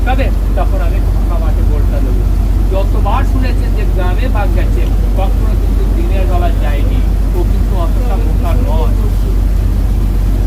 ঢুকাবে তখন আমি ফাঁকা মাঠে গোলটা দেবো। যতবার শুনেছেন যে গ্রামে বাঘ গেছে, কখনো কিন্তু দিনের বেলা যায়নি। ও কিন্তু অতটা বোকা নয়।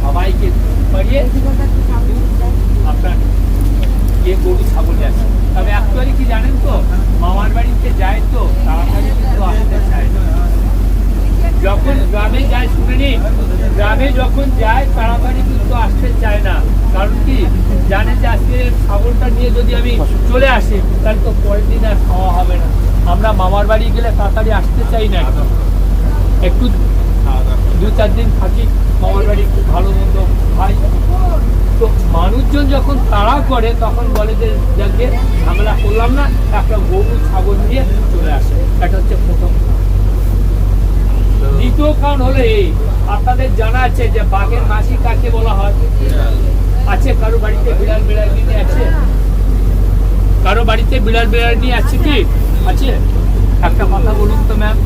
সবাইকে পারিয়ে আপনার যে গরু ছাগল যাচ্ছে। তবে অ্যাকচুয়ালি কি জানেন তো, মামার বাড়িতে যায় তো তাড়াতাড়ি কিন্তু আসতে চায় না। যখন গ্রামে যায় শুনে নিন, গ্রামে যখন যায় তাড়াতাড়ি কিন্তু আসতে চায় না। কারণ কি জানে যে আজকে ছাগলটা নিয়ে যদি আমি চলে আসি তাহলে তো পরের দিন আর খাওয়া হবে না। আমরা মামার বাড়ি গেলে তাড়াতাড়ি আসতে চাই না, একটু 2-4 দিন থাকি মামার বাড়ি, খুব ভালো মন্দ খাই। তো মানুষজন যখন তাড়া করে তখন বলে যে যাকে ঝামেলা করলাম না, একটা গরু ছাগল নিয়ে চলে আসে। এটা হচ্ছে প্রথম। দ্বিতীয় কারণ হলো এই, আপনাদের জানা আছে যে বাঘের মাসি কাকে বলা হয়? আছে কারো বাড়িতে বিড়াল বিড়ালিনী আছে? কারো বাড়িতে বিড়াল বিড়ালিনী আছে কি? আছে? একটা কথা বলুন তো ম্যাম,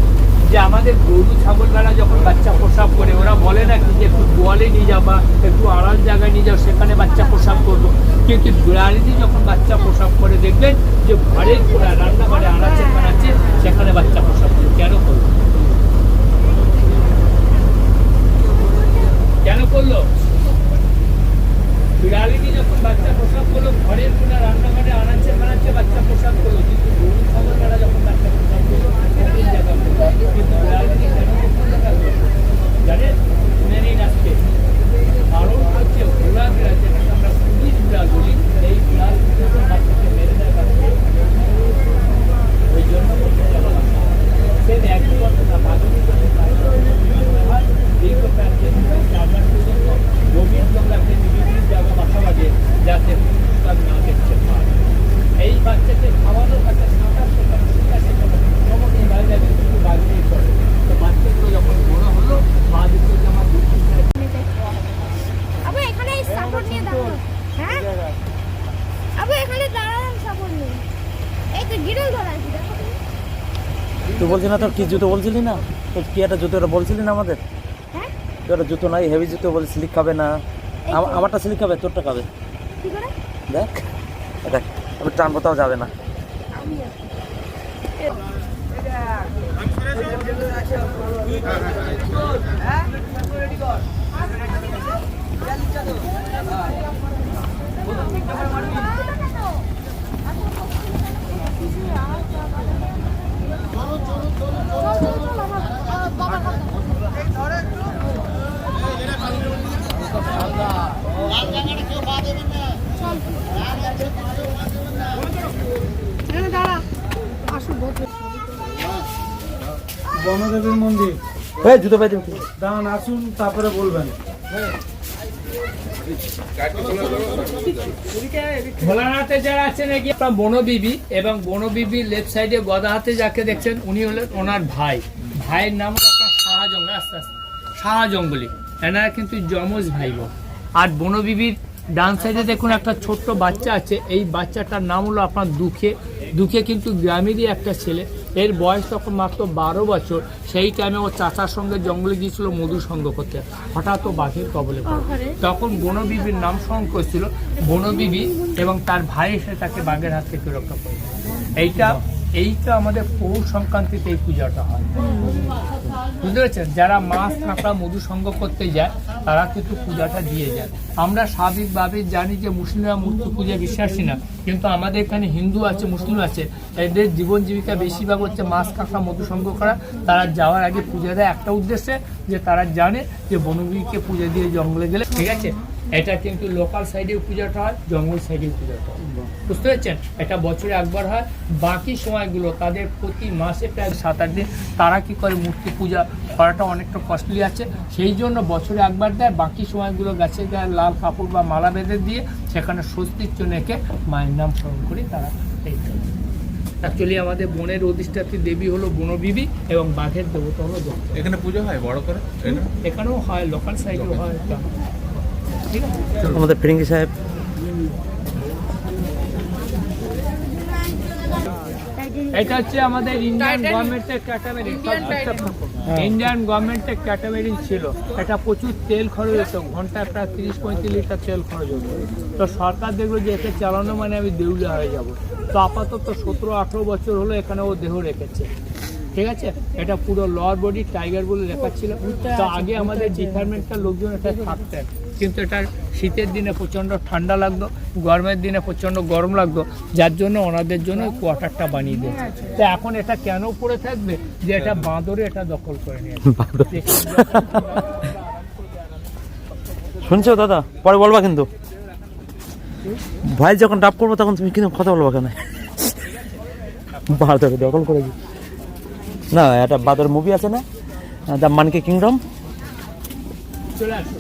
যে আমাদের গরু ছাগল বেলা যখন বাচ্চা প্রসাব করে ওরা বলে না যে একটু গোয়ালে নিয়ে যাও বা একটু আড়াল জায়গায় নিয়ে যাও, সেখানে বাচ্চা প্রসাব করবো। কিন্তু বিড়ালিনী যখন বাচ্চা প্রসাব করে দেখবেন যে ঘরের রান্নাঘরে আনাচে কানাচে সেখানে বাচ্চা প্রসাব করে। কেন করলো? কেন করলো? বিড়ালিনী যখন বাচ্চা প্রসাব করলো ঘরের কোনা রান্নাঘরে আনাচে কানাচে বাচ্চা প্রসাব করলো, কিন্তু গরু ছাগল বেলা যখন বাচ্চা প্রসাব করলো ওই জায়গা করলো। কিন্তু বিড়ালিনী কেন জানেন? শুনে নিন আজকে। কারণ হচ্ছে ঘোড়া বিড়াল, যেটাকে আমরা পুলিশ বিড়াল বলি, এই বিড়াল বাচ্চাকে মেরে দেয় বাচ্চা। ওই জন্য সে একই কথা না, বাঘের হয় এই কথা আপনার গভীর জঙ্গলাতে বিভিন্ন জায়গা বাসা বাঁধে যাতে না দেখতে পায়। এই বাচ্চাকে খাওয়ানো একটা সাঁতার শেখানো, শিক্ষা শেখানো সমস্ত বাইরে কিন্তু বাগিয়ে করে। তো বাচ্চাগুলো যখন বড় হলো মা দেখতে যে আমার দুঃখ এখানে সাপোর্ট নিয়ে দাঁড়ানো। হ্যাঁ আবু এখানে দাঁড়ালাম সাপোর্ট নিয়ে। এই তো গিরল ধরা আছে, দেখো তুই বলছিস না তোর কি জুতো বলছিলি না, তোর কি একটা জুতো বলছিলি না আমাদের? হ্যাঁ তোর জুতো নাই, হেভি জুতো বলে স্লিপ খাবে না। আমারটা স্লিপ খাবে, তোরটা খাবে। কি করে? দেখ দেখ, আমি টানবো তাও যাবে না। বনদেবীর মন্দির। এই জুতো পাই দেবে, দাঁড়ান আসুন, তারপরে বলবেন। ভোলানাথে যারা আছেন নাকি আপনার বনবিবি, এবং বনবিবির লেফট সাইডে গদা হাতে যাকে দেখছেন উনি হলেন ওনার ভাই। ভাইয়ের নাম হলো আপনার শাহজঙ্গল, আস্তে আস্তে শাহজঙ্গলি। এনারা কিন্তু যমজ ভাই বোন। আর বনবিবির ডান সাইডে দেখুন একটা ছোট্ট বাচ্চা আছে, এই বাচ্চাটার নাম হলো আপনার দুঃখে। দুঃখে কিন্তু গ্রামেরই একটা ছেলে, এর বয়স তখন মাত্র 12 বছর। সেই টাইমে ও চাচার সঙ্গে জঙ্গলে গিয়েছিল মধু সংগ্রহ করতে, হঠাৎ ও বাঘের কবলে পড়ে। তখন বনবিবির নাম স্মরণ করেছিল বনবিবি, এবং তার ভাই এসে তাকে বাঘের হাত থেকে রক্ষা করে। এইটা আমাদের পৌষ সংক্রান্তিতে এই পূজাটা হয়, বুঝতে পেরেছেন? যারা মাছ কাঁকড়া মধু সংগ্রহ করতে যায় তারা কিন্তু পূজাটা দিয়ে যায়। আমরা স্বাভাবিকভাবে জানি যে মুসলিমরা মূর্তি পূজা বিশ্বাসী না, কিন্তু আমাদের এখানে হিন্দু আছে, মুসলিম আছে, এদের জীবন জীবিকা বেশিরভাগ হচ্ছে মাছ কাঁকড়া মধু সংগ্রহ করা। তারা যাওয়ার আগে পূজা দেয় একটা উদ্দেশ্যে, যে তারা জানে যে বনবিবিকে পূজা দিয়ে জঙ্গলে গেলে, ঠিক আছে? এটা কিন্তু লোকাল সাইডেও পূজাটা হয়, জঙ্গল সাইডেও পূজাটা হয়, বুঝতে পারছেন? এটা বছরে একবার হয়। বাকি সময়গুলো তাদের প্রতি মাসে প্রায় 7-8 দিন তারা কি করে মূর্তি পূজা করাটা অনেকটা কস্টলি আছে, সেই জন্য বছরে একবার দেয়। বাকি সময়গুলো গাছের গায়ে লাল কাপড় বা মালা বেঁধে দিয়ে সেখানে স্বস্তিক জন্য একে মায়ের নাম স্মরণ করে তারা এই করে। অ্যাকচুয়ালি আমাদের বনের অধিষ্ঠাত্রী দেবী হলো বনবিবি এবং বাঘের দেবতা হলো দত্ত। এখানে পুজো হয় বড় করে? এখানেও হয়, লোকাল সাইডেও হয়। ঠিক আছে, আমাদের ফিরিঙ্গি সাহেব। তাই জন্য এটা হচ্ছে আমাদের ইন্ডিয়ান গভর্নমেন্টের ক্যাটাগরি, ইন্ডিয়ান গভর্নমেন্টের ক্যাটাগরি ছিল। এটা প্রচুর তেল খরচ হতো, ঘন্টায় প্রায় 30-35 লিটার তেল খরচ হতো। তো সরকার দেখলো যে একে চালানো মানে আমি দেউলিয়া হয়ে যাব। তো আপাতত 17-18 বছর হলো এখানে ও দেহ রেখেছে। ঠিক আছে, এটা পুরো লোয়ার বডি টাইগার বলে লেখা ছিল। তো আগে আমাদের ডিপার্টমেন্টের লোকজন এটা থাকতেন, কিন্তু এটা শীতের দিনে প্রচণ্ড ঠান্ডা লাগতো, গরমের দিনে প্রচণ্ড গরম লাগতো, যার জন্য ওনাদের জন্য কোয়ার্টারটা বানিয়ে দিয়েছে। তো এখন এটা কেন পড়ে থাকবে যে এটা বাঁদরে এটা দখল করে নিয়েছে। শুনছো দাদা, পরে বলবা কিন্তু ভাই যখন ডাব করবো তখন তুমি কিন্তু কথা বলবা কেন? বাঁদরে দখল করে দিই না, একটা বাঁদর মুভি আছে না, দ্য মানকি কিংডম। চলে আসো।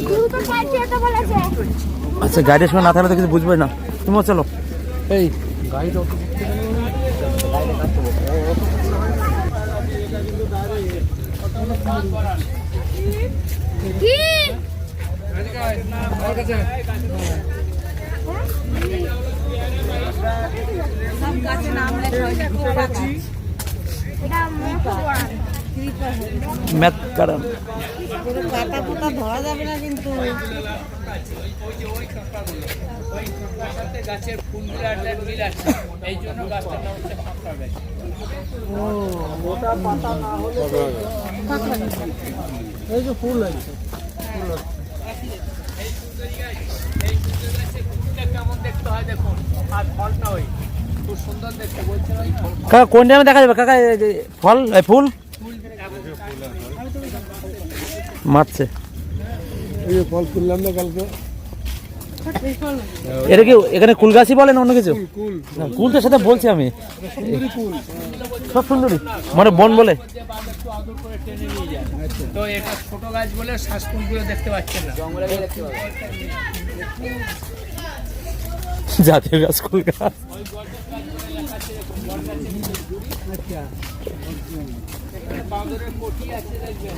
দুটো পাইছে এটা বলেছে। আচ্ছা, গাড়ির সময় না থাকলে তো কিছু বুঝবে না। তুমিও চলো। এই গাড়ি কি সব গাছের নাম লেখা হয়েছে, কোপা গাছ। এটা মোটর ম্যাথ কারণ পুরো পাতা পোতা ধরা যাবে না কিন্তু। গাছের ফুলগুলো একটা মিল আছে, এই জন্য গাছটার নাম হচ্ছে ফাঁকড়া গাছ। মোটা পাতা না হলে এই যে ফুল আছে, এই ফুলের গাছে ফুলটা কেমন দেখতে হয় দেখুন, আর ফলটা ওই খুব সুন্দর দেখতে। বলছেন ওই কাকা কোন টাইমে দেখা যাবে কাকা ফল ফুল মারছে? এই যে ফল তুললাম না কালকে, এটা কি এখানে কুল গাছই বলেন অন্য কিছু? কুল না, কুলটার সাথে বলছি আমি, সুন্দরী কুল। সব সুন্দরী মানে বন বলে। যে বাদ একটু আদর করে টেনে নিয়ে যায়। তো এটা ছোট গাছ বলে শ্বাসকুলগুলো দেখতে পাচ্ছেন না, জঙ্গলে দেখতে পাবেন। জাতীয় গাছ কুল গাছ। বাঁদরের কোটি আছে দেখবেন।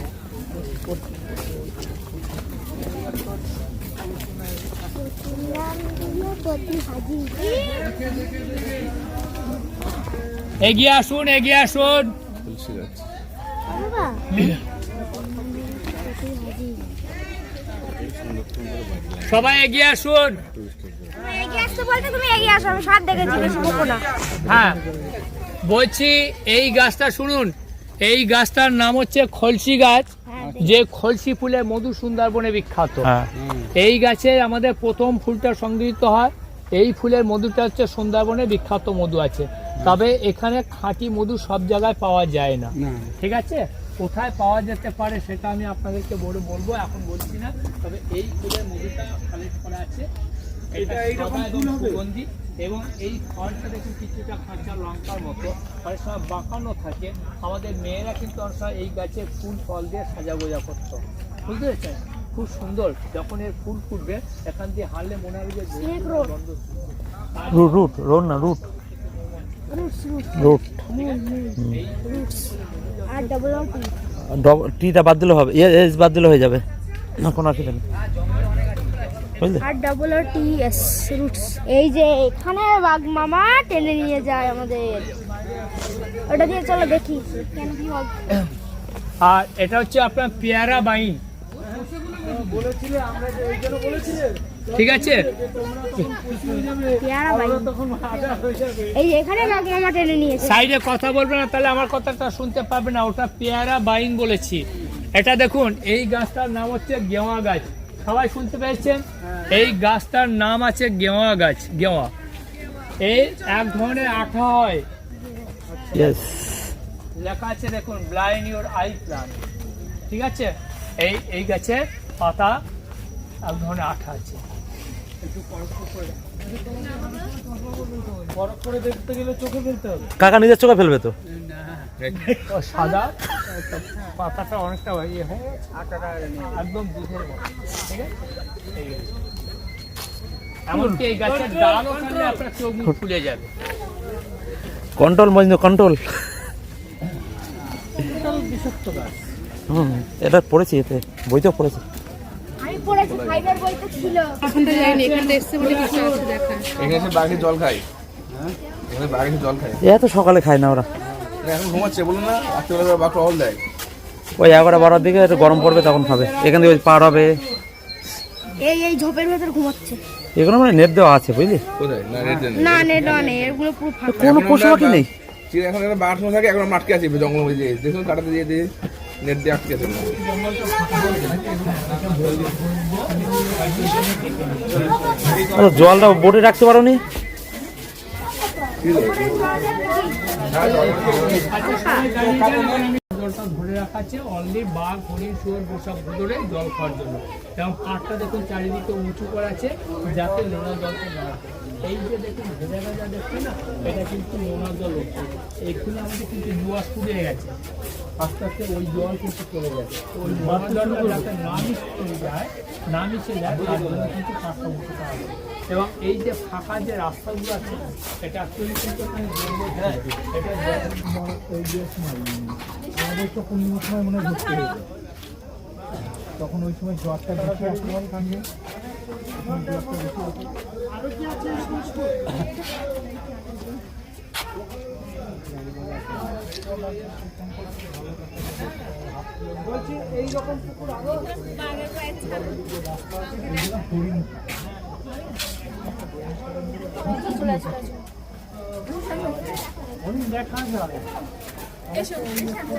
এগিয়ে আসুন, এগিয়ে আসুন। সবাই এগিয়ে আসুন। এগিয়ে আসতে বলতে তুমি এগিয়ে আসো, আমি সাত দেখেছি, বেশি বকো না। হ্যাঁ, বলছি এই গাছটা শুনুন, এই গাছটার নাম হচ্ছে খলসি গাছ, যে খলসি ফুলে মধু সুন্দরবনে বিখ্যাত। হ্যাঁ, এই গাছে আমাদের প্রথম ফুলটা সংগৃহীত হয়। এই ফুলের মধুটা হচ্ছে সুন্দরবনে বিখ্যাত মধু আছে, তবে এখানে খাঁটি মধু সব জায়গায় পাওয়া যায় না। ঠিক আছে, কোথায় পাওয়া যেতে পারে সেটা আমি আপনাদেরকে বলবো, এখন বলছি না। তবে এই ফুলের মধুটা কালেক্ট করা আছে, এটা সাদা এবং সুগন্ধি, এবং এই ফলটা দেখুন কিছুটা কাঁচা লঙ্কার মতো, ফলে সব বাঁকানো থাকে। আমাদের মেয়েরা কিন্তু অনেক সময় এই গাছের ফুল ফল দিয়ে সাজাগোজা করতো, বুঝতে পেরেছেন? খুব সুন্দর। যখন এর ফুল ফুটবে এখান দিয়ে হারলে মনে হবে যে গন্ধ। রুট রুট রোড না রুট রুট আর ডাবল আর টি। টিটা বাদ দিলে হবে, এস বাদ দিলে হয়ে যাবে না, কোনো অসুবিধা নেই। বুঝলে? আর ডাবল আর টি এস রুটস। এই যে এখানে বাঘ মামা টেনে নিয়ে যায় আমাদের, ওটা দিয়ে চলো দেখি কেন কি হবে। আর এটা হচ্ছে আপনার পেয়ারা বাইন, বলেছিলে আমরা যে এইখানে বলেছিলে ঠিক আছে? পেয়ারা ভাই তখন আদা হয়ে যাবে। এই এখানে বাঘ মামা টেনে নিয়েছে। সাইডে কথা বলবে না, তাহলে আমার কথাটা শুনতে পাবে না। ওটা পেয়ারা বাইন বলেছি। এটা দেখুন, এই গাছটার নাম হচ্ছে গেওয়া গাছ। সবাই শুনতে পেয়েছেন? এই গাছটার নাম আছে গেওয়া গাছ, গেওয়া। এই এক ধরনের আঠা হয়, ইয়েস, লেখা আছে দেখুন, ব্লাইন্ড ইউর আই প্লান্ট। ঠিক আছে, এই গাছের পাতা এক ধরনের আঠা আছে। একটু বরফ করে দেখতে গেলে চোখে ফেলতে হবে। কাকা নিজের চোখে ফেলবে তো। ও সাদা, পাতাটা অনেকটা ইয়ে হয়ে গেছে, আটাটা একদম দুধের মতো। ঠিক আছে, এই গাছ। এমনকি এই গাছের ডাল ওখানে আপনার চোখ মুখ ফুলে যাবে। Control Majnu control. বিষাক্ত গাছ। এটা পড়েছি, এতে বইতেও পড়েছি। আমি পড়েছে, ফাইবার বইতে ছিল। এখানটা যাইনি, এখানটা এসছে বলে কিছু আছে দেখা। এখানে এসে বাঘে জল খায়, এখানে বাঘে এসে জল খায়। এত সকালে খায় না ওরা, এখন ঘুমাচ্ছে বলুন না, রাত্রিবেলা বাঘ টহল দেয়। ওই 11-12 দিকে একটু গরম পড়বে তখন খাবে। এখান থেকে ওই পার হবে, এই ঝোপের ভেতর ঘুমাচ্ছে। এগুলো মানে নেট দেওয়া আছে বুঝলি। কোথায় না রেড দেন না নেট নেই, এগুলো পুরো ফাঁকা। কোনো পশু পাখি নেই। এখন একটা বাঘ সময় থাকে, এখন আমরা আটকে আছি জঙ্গলের মধ্যে দিয়ে, দেখুন কাটাতে দিয়ে দিয়ে নেট দিয়ে আটকে আছে। জলটা বোটে রাখতে পারো নি? জলটা ধরে রাখা আছে অনলি বাঘ, হরিণ, শুয়োর, বসব ধরে জল খাওয়ার জন্য। এবং পাটটা দেখুন চারিদিকে উঁচু করা আছে যাতে নোনা জলটা না আসে। এই যে দেখুন ভেজা ভেজা দেখছেন না, এটা কিন্তু নোনা জল হচ্ছে। এখানে আমাদের কিন্তু জুয়া ফুটে গেছে, আস্তে আস্তে ওই জল কিন্তু চলে যাচ্ছে। তো ওই নোনা জলটা যাতে না মিশে যায়, তার জন্য কিন্তু পাটটা উঁচু করা আছে। এবং এই যে ফাঁকা যে রাস্তাগুলো আছে, এটা অ্যাকচুয়ালি কিন্তু এখানে জঙ্গল থাকে। এটা ওই যে আমাদের তো কোনো সময় মনে ঘুরতে হয়েছে, তখন ওই সময় জ্বরটা বেশি আসলে কারণে বলছি এইরকম পুকুর আরো দেখা যায়।